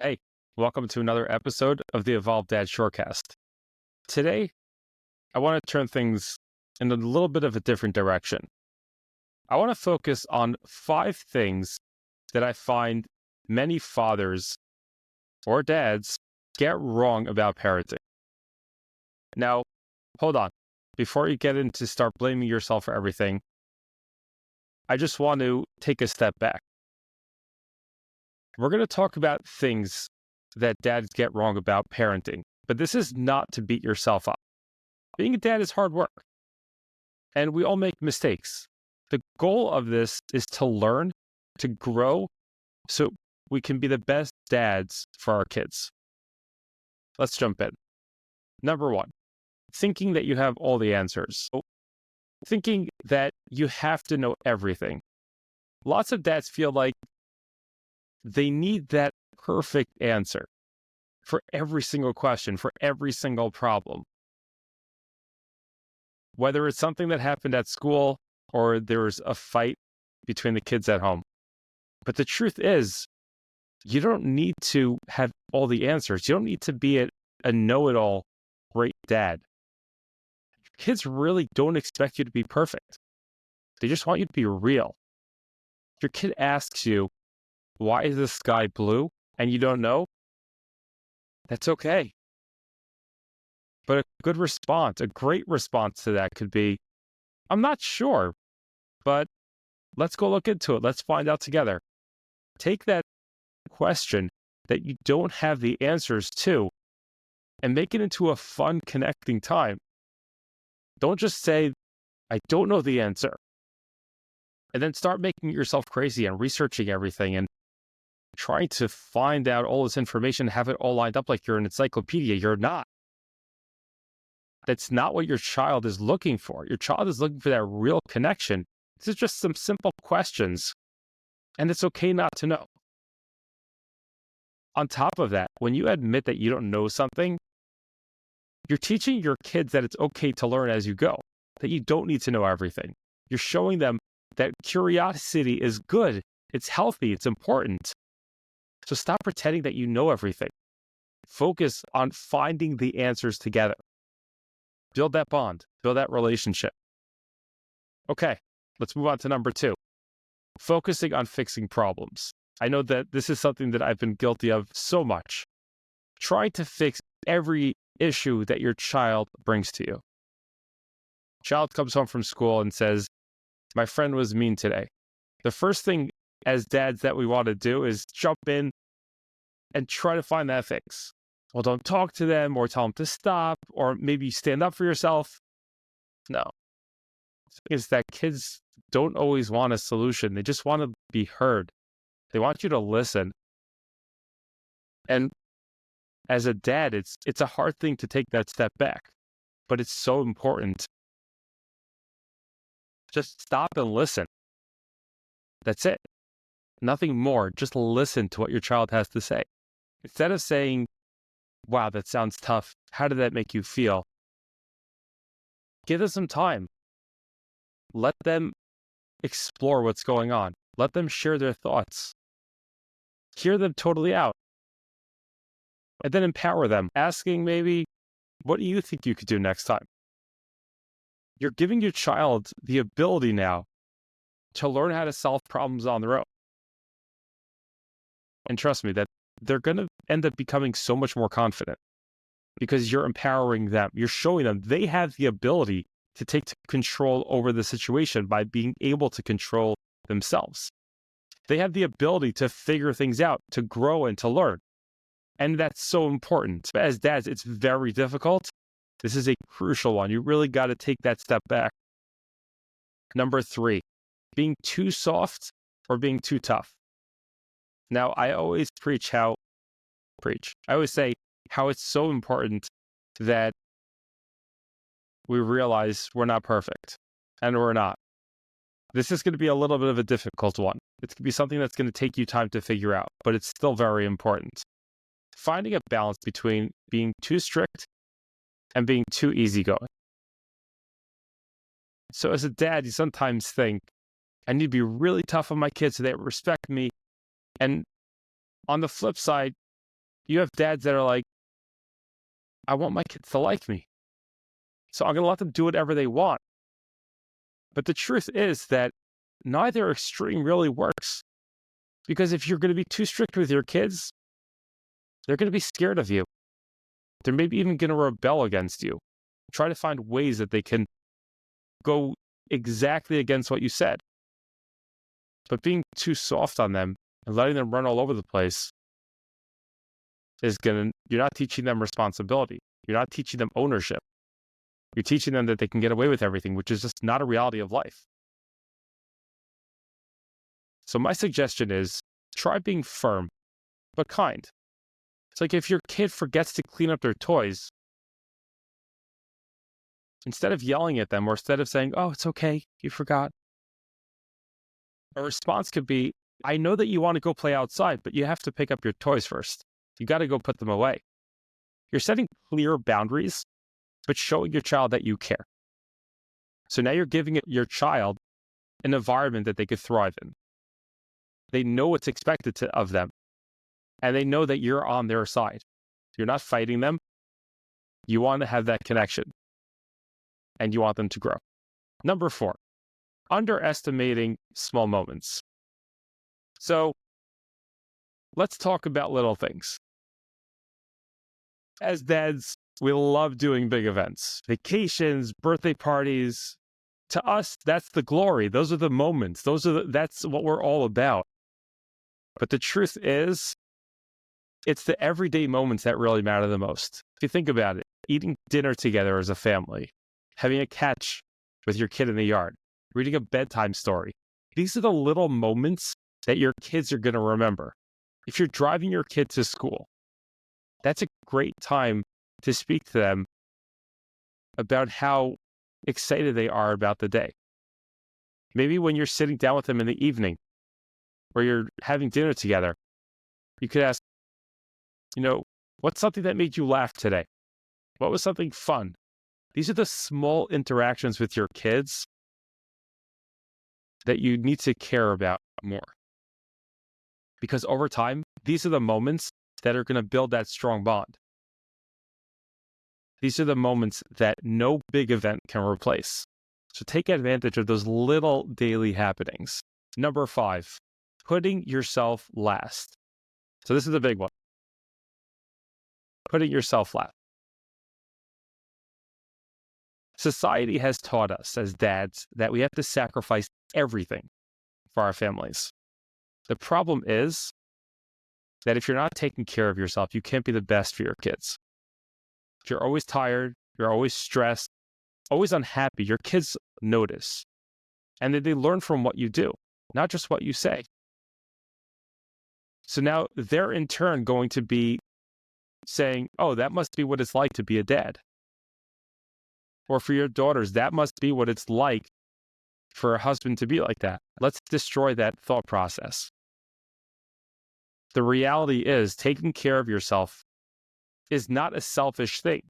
Hey, welcome to another episode of the Evolved Dad Shortcast. Today, I want to turn things in a little bit of a different direction. I want to focus on 5 things that I find many fathers or dads get wrong about parenting. Now, hold on. Before you get into start blaming yourself for everything, I just want to take a step back. We're going to talk about things that dads get wrong about parenting, but this is not to beat yourself up. Being a dad is hard work, and we all make mistakes. The goal of this is to learn, to grow, so we can be the best dads for our kids. Let's jump in. Number 1, thinking that you have all the answers. Thinking that you have to know everything. Lots of dads feel like they need that perfect answer for every single question, for every single problem. Whether it's something that happened at school or there's a fight between the kids at home. But the truth is, you don't need to have all the answers. You don't need to be a know-it-all great dad. Kids really don't expect you to be perfect. They just want you to be real. If your kid asks you, why is the sky blue? And you don't know, that's okay. But a good response, a great response to that could be, I'm not sure, but let's go look into it. Let's find out together. Take that question that you don't have the answers to and make it into a fun connecting time. Don't just say, I don't know the answer. And then start making yourself crazy and researching everything and trying to find out all this information, have it all lined up like you're an encyclopedia. You're not. That's not what your child is looking for. Your child is looking for that real connection. This is just some simple questions, and it's okay not to know. On top of that, when you admit that you don't know something, you're teaching your kids that it's okay to learn as you go, that you don't need to know everything. You're showing them that curiosity is good, it's healthy, it's important. So stop pretending that you know everything. Focus on finding the answers together. Build that bond, build that relationship. Okay, let's move on to number 2. Focusing on fixing problems. I know that this is something that I've been guilty of so much. Trying to fix every issue that your child brings to you. Child comes home from school and says, my friend was mean today. The first thing as dads that we want to do is jump in and try to find that fix. Well, don't talk to them or tell them to stop, or maybe stand up for yourself. No. It's that kids don't always want a solution. They just want to be heard. They want you to listen. And as a dad, it's a hard thing to take that step back, but it's so important. Just stop and listen. That's it. Nothing more. Just listen to what your child has to say. Instead of saying, wow, that sounds tough. How did that make you feel? Give them some time. Let them explore what's going on. Let them share their thoughts. Hear them totally out. And then empower them, asking maybe, what do you think you could do next time? You're giving your child the ability now to learn how to solve problems on their own. And trust me, that they're going to end up becoming so much more confident because you're empowering them. You're showing them they have the ability to take control over the situation by being able to control themselves. They have the ability to figure things out, to grow and to learn. And that's so important. But as dads, it's very difficult. This is a crucial one. You really got to take that step back. Number 3, being too soft or being too tough. Now, I always I always say how it's so important that we realize we're not perfect, and we're not. This is going to be a little bit of a difficult one. It's going to be something that's going to take you time to figure out, but it's still very important. Finding a balance between being too strict and being too easygoing. So as a dad, you sometimes think, I need to be really tough on my kids so they respect me. And on the flip side, You have dads that are like, I want my kids to like me, so I'm going to let them do whatever they want. But the truth is that neither extreme really works. Because if you're going to be too strict with your kids, they're going to be scared of you. They're maybe even going to rebel against you. Try to find ways that they can go exactly against what you said. But being too soft on them and letting them run all over the place you're not teaching them responsibility. You're not teaching them ownership. You're teaching them that they can get away with everything, which is just not a reality of life. So my suggestion is try being firm, but kind. It's like if your kid forgets to clean up their toys, instead of yelling at them or instead of saying, oh, it's okay, you forgot, a response could be, I know that you want to go play outside, but you have to pick up your toys first. You got to go put them away. You're setting clear boundaries, but showing your child that you care. So now you're giving your child an environment that they could thrive in. They know what's expected of them, and they know that you're on their side. You're not fighting them. You want to have that connection, and you want them to grow. Number 4, underestimating small moments. So let's talk about little things. As dads, we love doing big events, vacations, birthday parties. To us, that's the glory. Those are the moments. That's what we're all about. But the truth is, it's the everyday moments that really matter the most. If you think about it, eating dinner together as a family, having a catch with your kid in the yard, reading a bedtime story. These are the little moments that your kids are going to remember. If you're driving your kid to school, that's a great time to speak to them about how excited they are about the day. Maybe when you're sitting down with them in the evening, or you're having dinner together, you could ask, what's something that made you laugh today? What was something fun? These are the small interactions with your kids that you need to care about more. Because over time, these are the moments that are going to build that strong bond. These are the moments that no big event can replace. So take advantage of those little daily happenings. Number 5, putting yourself last. So this is a big one. Putting yourself last. Society has taught us as dads that we have to sacrifice everything for our families. The problem is that if you're not taking care of yourself, you can't be the best for your kids. If you're always tired, you're always stressed, always unhappy, your kids notice. And they learn from what you do, not just what you say. So now they're in turn going to be saying, oh, that must be what it's like to be a dad. Or for your daughters, that must be what it's like for a husband to be like that. Let's destroy that thought process. The reality is taking care of yourself is not a selfish thing.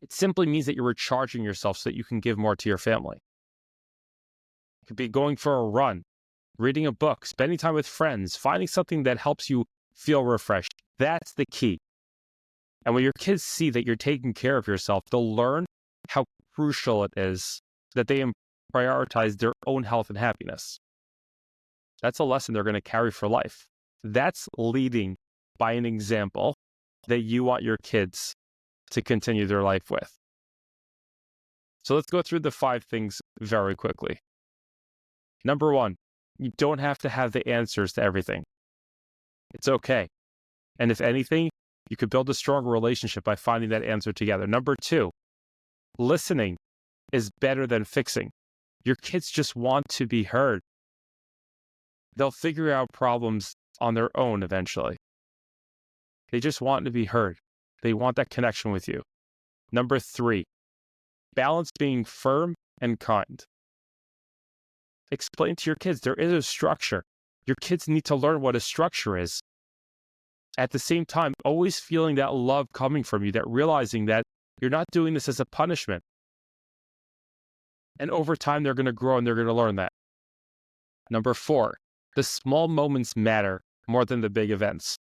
It simply means that you're recharging yourself so that you can give more to your family. It could be going for a run, reading a book, spending time with friends, finding something that helps you feel refreshed. That's the key. And when your kids see that you're taking care of yourself, they'll learn how crucial it is that they prioritize their own health and happiness. That's a lesson they're going to carry for life. That's leading by an example that you want your kids to continue their life with. So let's go through the 5 things very quickly. Number 1, you don't have to have the answers to everything. It's okay. And if anything, you could build a stronger relationship by finding that answer together. Number 2, listening is better than fixing. Your kids just want to be heard. They'll figure out problems on their own eventually. They just want to be heard. They want that connection with you. Number 3, balance being firm and kind. Explain to your kids there is a structure. Your kids need to learn what a structure is. At the same time, always feeling that love coming from you, that realizing that you're not doing this as a punishment. And over time, they're going to grow and they're going to learn that. Number 4, the small moments matter more than the big events.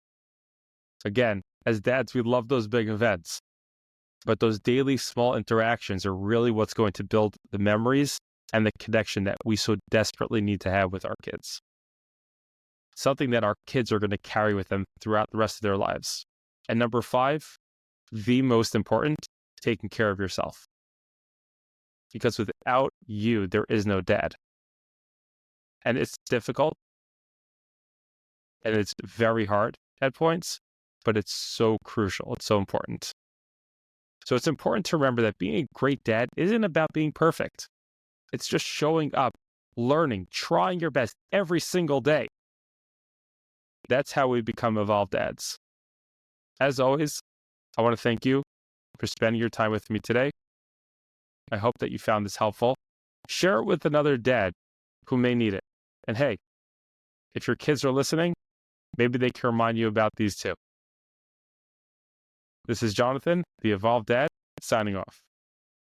Again, as dads, we love those big events, but those daily small interactions are really what's going to build the memories and the connection that we so desperately need to have with our kids. Something that our kids are going to carry with them throughout the rest of their lives. And number 5, the most important, taking care of yourself. Because without you, there is no dad. And it's difficult. And it's very hard at points, but it's so crucial. It's so important. So it's important to remember that being a great dad isn't about being perfect. It's just showing up, learning, trying your best every single day. That's how we become evolved dads. As always, I want to thank you for spending your time with me today. I hope that you found this helpful. Share it with another dad who may need it. And hey, if your kids are listening, maybe they can remind you about these too. This is Jonathan, the Evolved Dad, signing off.